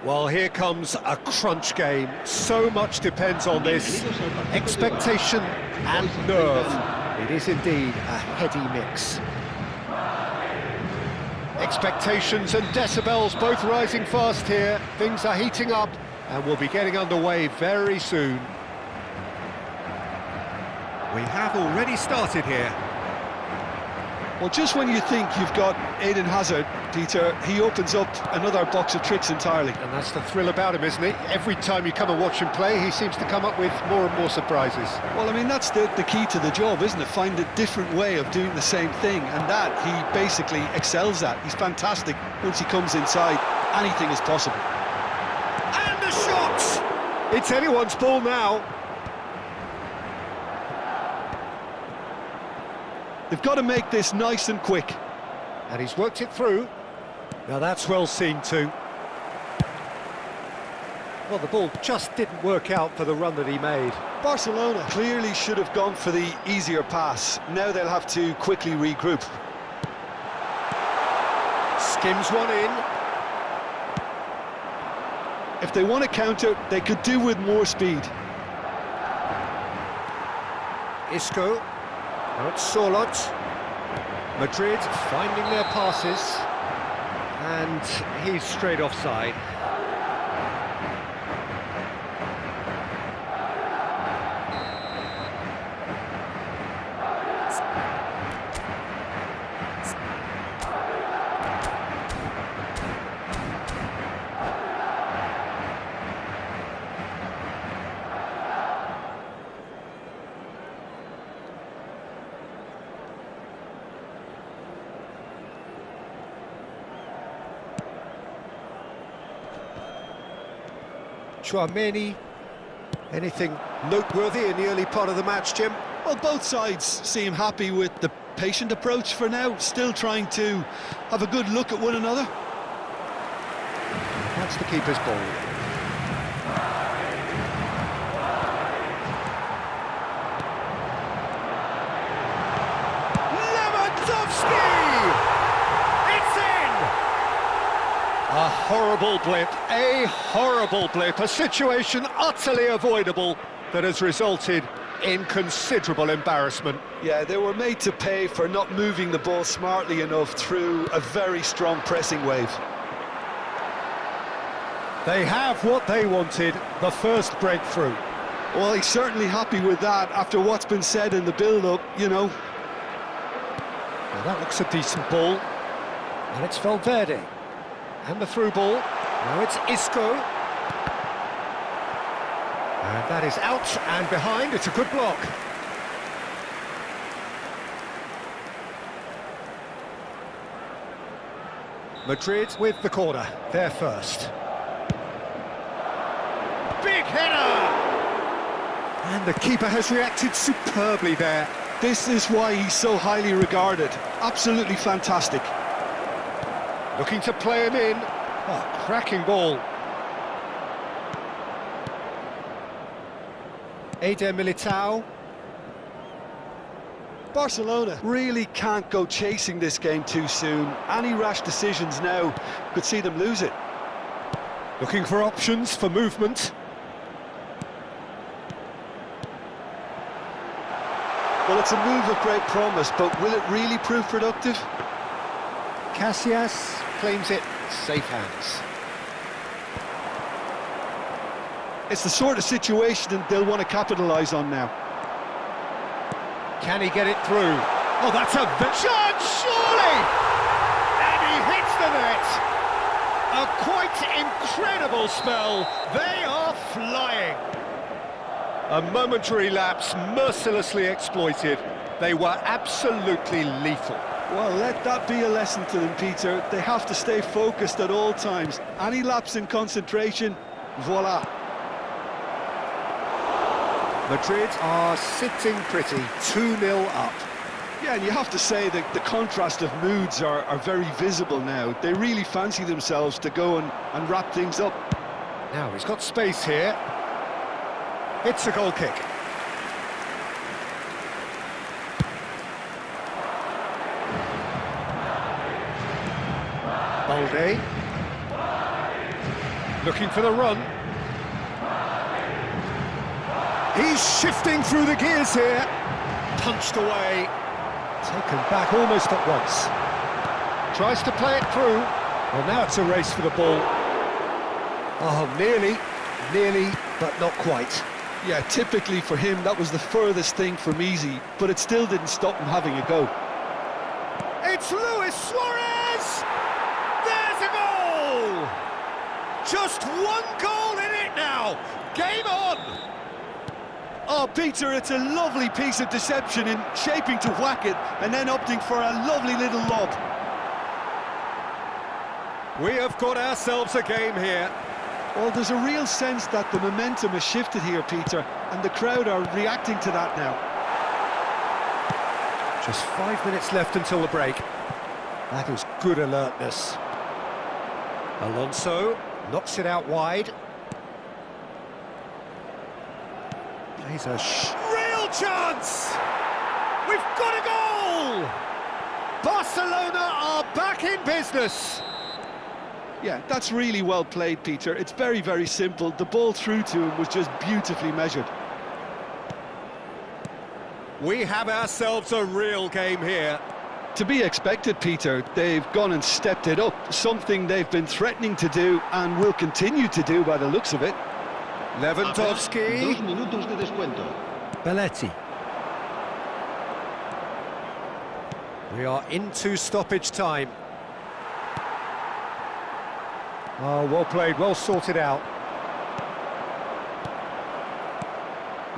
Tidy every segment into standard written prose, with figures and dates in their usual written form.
Well, here comes a crunch game. So much depends on this. Expectation and nerve. It is indeed a heady mix. Expectations and decibels both rising fast here. Things are heating up and we'll be getting underway very soon. We have already started here. Well, just when you think you've got Eden Hazard, Peter, he opens up another box of tricks entirely. And that's the thrill about him, isn't it? Every time you come and watch him play, he seems to come up with more and more surprises. Well, I mean, that's the key to the job, isn't it? Find a different way of doing the same thing, and that he basically excels at. He's fantastic. Once he comes inside, anything is possible. And the shot! It's anyone's ball now. They've got to make this nice and quick. And he's worked it through. Now that's well seen too. Well, the ball just didn't work out for the run that he made. Barcelona clearly should have gone for the easier pass. Now they'll have to quickly regroup. Skims one in. If they want to counter, they could do with more speed. Isco. Now it's Sorlot. Madrid finding their passes. And he's straight offside. Chouameni. Anything noteworthy in the early part of the match, Jim? Well, both sides seem happy with the patient approach for now, still trying to have a good look at one another. That's the keeper's ball. A horrible blip, a situation utterly avoidable that has resulted in considerable embarrassment. Yeah, they were made to pay for not moving the ball smartly enough through a very strong pressing wave. They have what they wanted, the first breakthrough. Well, he's certainly happy with that after what's been said in the build-up, you know. Well, that looks a decent ball. And it's Valverde. And the through ball. Now it's Isco. And that is out and behind. It's a good block. Madrid with the corner. They're first. Big header! And the keeper has reacted superbly there. This is why he's so highly regarded. Absolutely fantastic. Looking to play him in. Oh, cracking ball. Eder Militao. Barcelona really can't go chasing this game too soon. Any rash decisions now could see them lose it. Looking for options for movement. Well, it's a move of great promise, but will it really prove productive? Casillas claims it, safe hands. It's the sort of situation they'll want to capitalise on now. Can he get it through? Oh, that's a shot, surely! And he hits the net. A quite incredible spell. They are flying. A momentary lapse mercilessly exploited. They were absolutely lethal. Well, let that be a lesson to them, Peter. They have to stay focused at all times. Any lapse in concentration, voila. Madrid are sitting pretty, 2-0 up. Yeah, and you have to say that the contrast of moods are very visible now. They really fancy themselves to go and wrap things up. Now he's got space here. It's a goal kick. Balde. Looking for the run. He's shifting through the gears here. Punched away. Taken back almost at once. Tries to play it through. Well, now it's a race for the ball. Oh, nearly, but not quite. Yeah, typically for him, that was the furthest thing from easy, but it still didn't stop him having a go. It's Luis Suarez! There's a goal! Just one goal in it now! Game on! Oh, Peter, it's a lovely piece of deception in shaping to whack it and then opting for a lovely little lob. We have got ourselves a game here. Well, there's a real sense that the momentum has shifted here, Peter, and the crowd are reacting to that now. Just 5 minutes left until the break. That is good alertness. Alonso knocks it out wide. Plays a real chance! We've got a goal! Barcelona are back in business. Yeah, that's really well played, Peter. It's very, very simple. The ball through to him was just beautifully measured. We have ourselves a real game here. To be expected, Peter. They've gone and stepped it up, something they've been threatening to do and will continue to do by the looks of it. Lewandowski. 2 minutos de descuento. Belletti. We are into stoppage time. Oh, well played, well sorted out.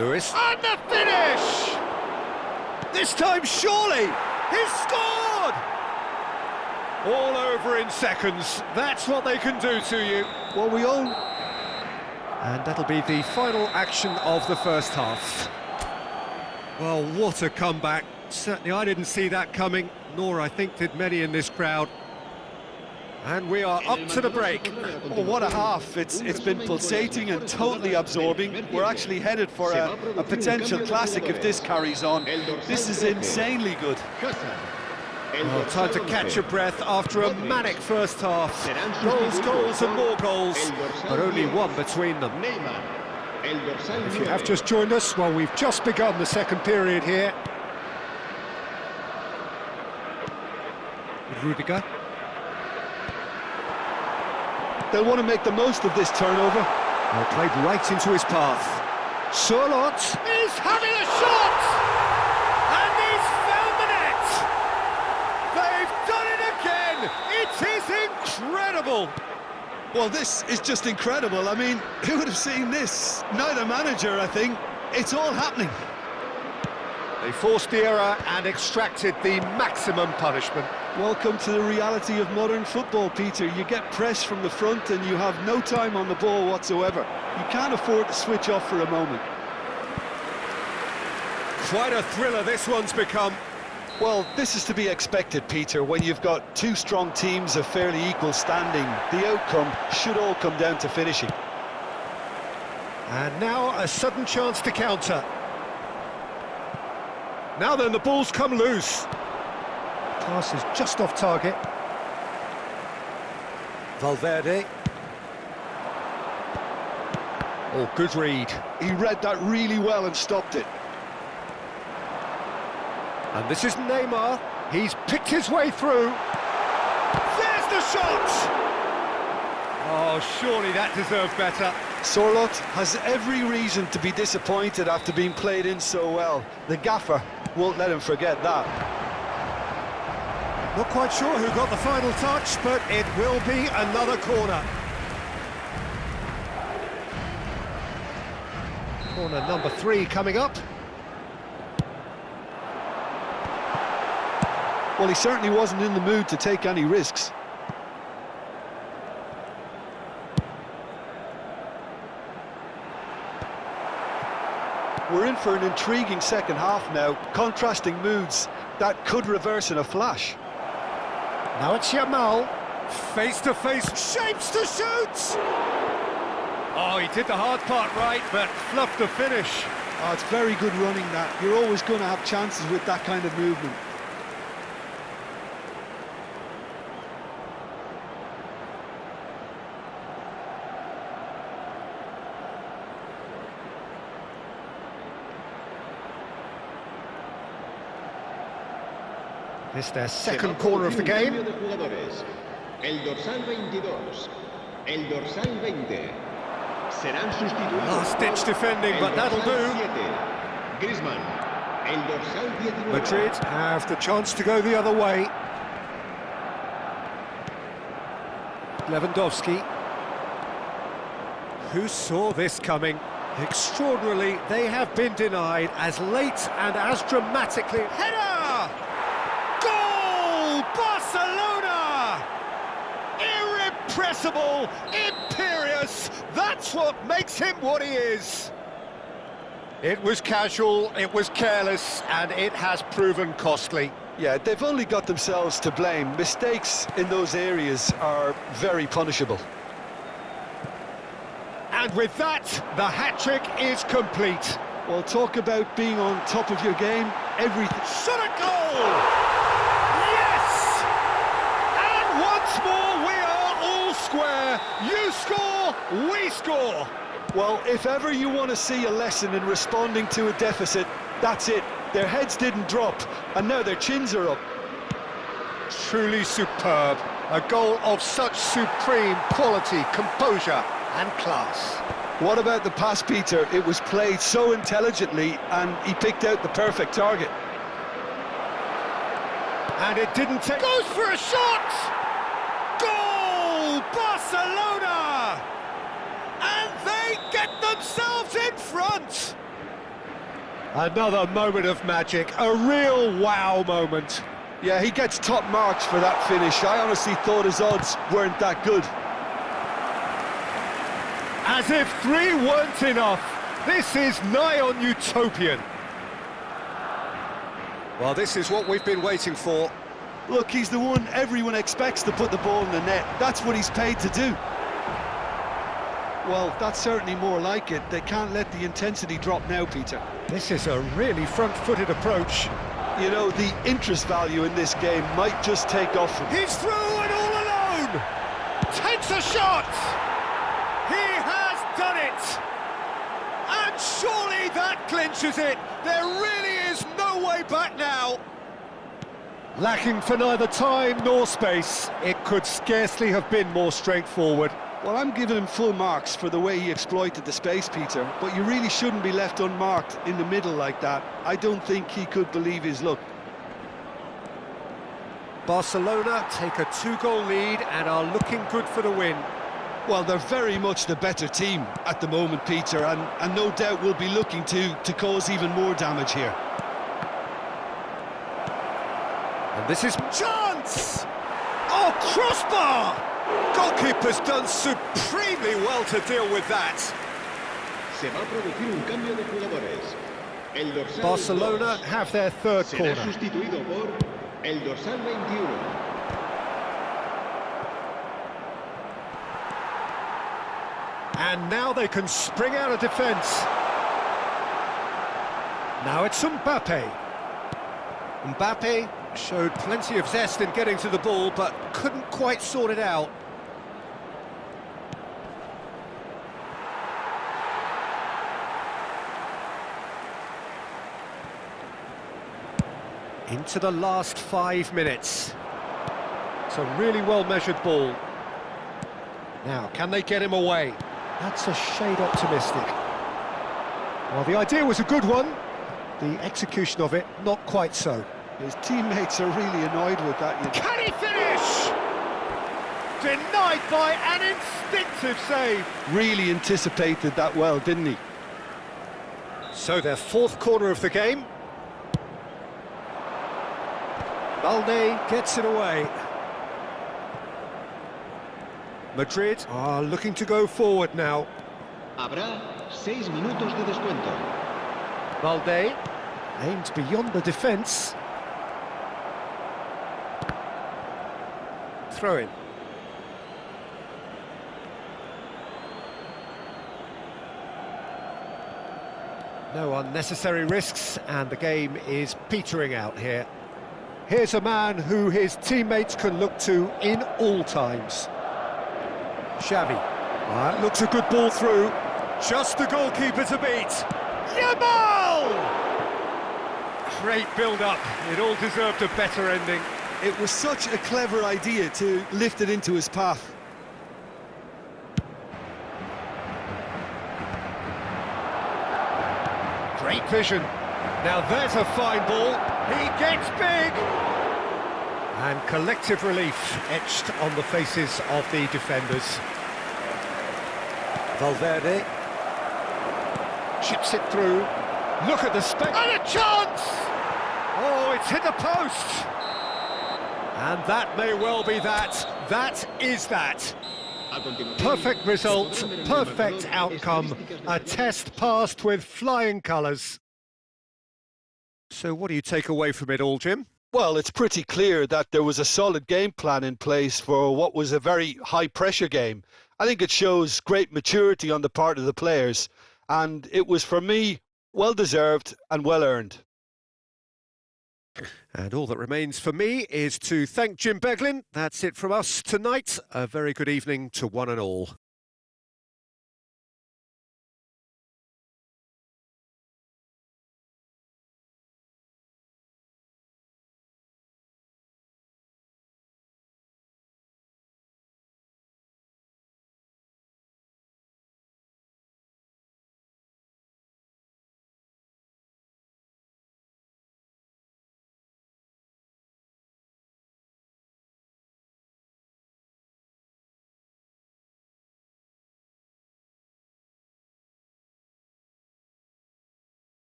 Lewis. And the finish! This time, surely! He's scored! All over in seconds. That's what they can do to you. Well, we all... And that'll be the final action of the first half. Well, what a comeback. Certainly I didn't see that coming, nor I think did many in this crowd. And we are up to the break. Oh, what a half. It's been pulsating and totally absorbing. We're actually headed for a potential classic if this carries on. This is insanely good. Oh, time to catch your breath after a manic first half. Goals and more goals, but only one between them. If you have just joined us, well, we've just begun the second period here. Rudiger. They'll want to make the most of this turnover. Well, played right into his path. Charlotte is having a shot! And he's found the net! They've done it again! It is incredible! Well, this is just incredible. I mean, who would have seen this? Neither manager, I think. It's all happening. They forced the error and extracted the maximum punishment. Welcome to the reality of modern football, Peter. You get press from the front and you have no time on the ball whatsoever. You can't afford to switch off for a moment. Quite a thriller this one's become. Well, this is to be expected, Peter. When you've got two strong teams of fairly equal standing, the outcome should all come down to finishing. And now a sudden chance to counter. Now then, the ball's come loose. Pass is just off target. Valverde. Oh, good read. He read that really well and stopped it. And this is Neymar. He's picked his way through. There's the shot! Oh, surely that deserved better. Sorloth has every reason to be disappointed after being played in so well. The gaffer won't let him forget that. Not quite sure who got the final touch, but it will be another corner. Corner number 3 coming up. Well, he certainly wasn't in the mood to take any risks. We're in for an intriguing second half now, contrasting moods that could reverse in a flash. Now it's Yamal, face to face, shapes to shoot! Oh, he did the hard part right, but fluffed the finish. Oh, it's very good running that. You're always going to have chances with that kind of movement. It's their second corner of the game. El dorsal 22, el dorsal 20. Serán sustituidos. Last-ditch defending, but that'll do. Griezmann, el dorsal 19. Madrid have the chance to go the other way. Lewandowski. Who saw this coming? Extraordinarily, they have been denied as late and as dramatically. Header! Goal! Barcelona! Irrepressible, imperious, that's what makes him what he is. It was casual, it was careless, and it has proven costly. Yeah, they've only got themselves to blame. Mistakes in those areas are very punishable. And with that, the hat-trick is complete. Well, talk about being on top of your game. Everything. Shot a goal! Yes! And once more, we are all square. You score, we score. Well, if ever you want to see a lesson in responding to a deficit, that's it. Their heads didn't drop, and now their chins are up. Truly superb. A goal of such supreme quality, composure and class. What about the pass, Peter? It was played so intelligently, and he picked out the perfect target. And it didn't take... Goes for a shot! Goal! Barcelona! And they get themselves in front! Another moment of magic, a real wow moment. Yeah, he gets top marks for that finish. I honestly thought his odds weren't that good. As if 3 weren't enough, this is nigh on utopian. Well, this is what we've been waiting for. Look, he's the one everyone expects to put the ball in the net. That's what he's paid to do. Well, that's certainly more like it. They can't let the intensity drop now, Peter. This is a really front-footed approach. You know, the interest value in this game might just take off from... He's through and all alone! Takes a shot! He has done it! And surely that clinches it! There really is no way back now! Lacking for neither time nor space, it could scarcely have been more straightforward. Well, I'm giving him full marks for the way he exploited the space, Peter, but you really shouldn't be left unmarked in the middle like that. I don't think he could believe his luck. Barcelona take a 2-goal lead and are looking good for the win. Well, they're very much the better team at the moment, Peter, and no doubt will be looking to cause even more damage here. And this is chance! Oh, crossbar! Goalkeeper's done supremely well to deal with that. Se va a producir un cambio de jugadores. El dorsal Barcelona 2 have their third será corner. sustituido por el dorsal 21. And now they can spring out of defence. Now it's Mbappe. Mbappe showed plenty of zest in getting to the ball, but couldn't quite sort it out. Into the last 5 minutes. It's a really well-measured ball. Now, can they get him away? That's a shade optimistic. Well, the idea was a good one. The execution of it, not quite so. His teammates are really annoyed with that. Can he finish? Denied by an instinctive save. Really anticipated that well, didn't he? So their fourth corner of the game. Balde gets it away. Madrid are looking to go forward now. Habrá 6 minutos de descuento. Balde aimed beyond the defence. Throw in. No unnecessary risks, and the game is petering out here. Here's a man who his teammates can look to in all times. Xavi. Looks a good ball through. Just the goalkeeper to beat. Yamal! Great build-up. It all deserved a better ending. It was such a clever idea to lift it into his path. Great vision. Now there's a fine ball. He gets big. And collective relief etched on the faces of the defenders. Valverde chips it through. Look at the space. And a chance! Oh, it's hit the post. And that may well be that. That is that. Perfect result, perfect outcome. A test passed with flying colours. So what do you take away from it all, Jim? Well, it's pretty clear that there was a solid game plan in place for what was a very high-pressure game. I think it shows great maturity on the part of the players, and it was, for me, well-deserved and well-earned. And all that remains for me is to thank Jim Beglin. That's it from us tonight. A very good evening to one and all.